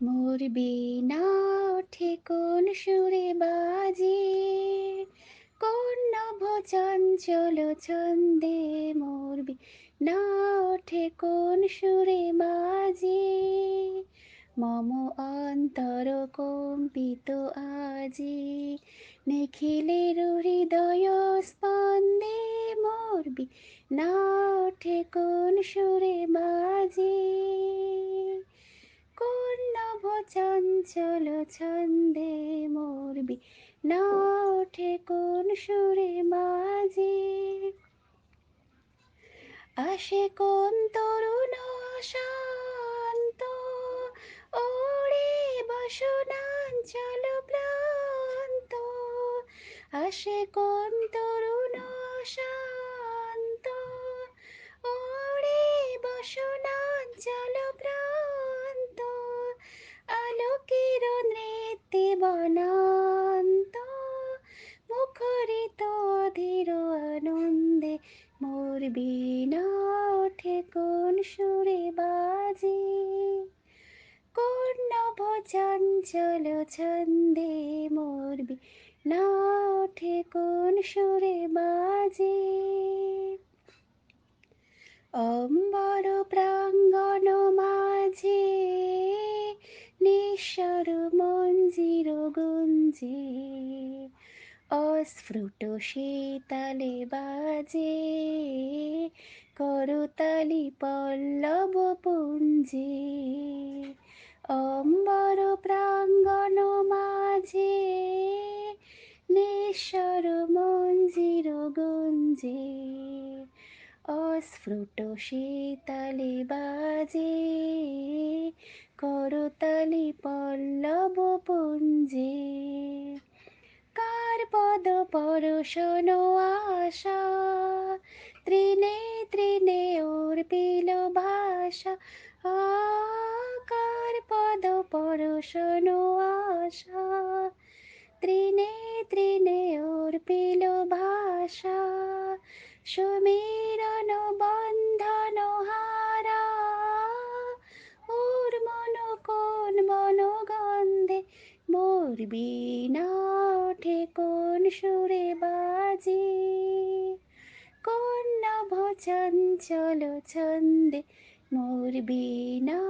মোর বীণা ওঠে কোন সুরে বাজে, কোন নভ চঞ্চল ছন্দে। মোর বীণা ওঠে কোন সুরে বাজে, মম অন্তর কম্পিত আজি। নিখিলের হৃদয় স্পন্দে, মোর বীণা ওঠে কোন সুরে বাজে, কোন নভ চঞ্চল ছন্দে। মোর বীণা ওঠে কোন সুরে বাজে, আসে কোন তরুণ শান্ত, ওরে বসনাঞ্চল প্রান্ত। আসে কোন তরুণ শান্ত, ওরে বসনাঞ্চল প্রান্ত। আলোকের নৃত্যে বনান্ত, মুখরিত অধীর আনন্দে। মোর বীণা ওঠে কোন সুরে বাজে, কোন নভ চঞ্চল ছন্দে। মোর বীণা ওঠে কোন সুরে বাজে, অম্বর প্রাঙ্গণ মাঝে নিঃস্বর মঞ্জির গুঞ্জে। অস্ফুট শীতলে বাজে করতালি পল্লব পুঞ্জে। অম্বর প্রাঙ্গণ মাঝে নিঃস্বর মঞ্জির গুঞ্জে। অস্ফুট শীতলে বাজে করতালি পল্লব পুঞ্জে। কার পদ পরশন আশা, তৃণে তৃণে অর্পিল ভাষা। কার পদ পরশন আশা, তৃণে তৃণে অর্পিল ভাষা। সমীরণ বন্ধন হারা, ওর মন কোন মন গন্ধে। মোর বীণা ওঠে কোন সুরে বাজে, কোন নভ চঞ্চল ছন্দে। মোর বীণা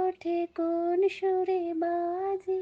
ওঠে কোন সুরে বাজে।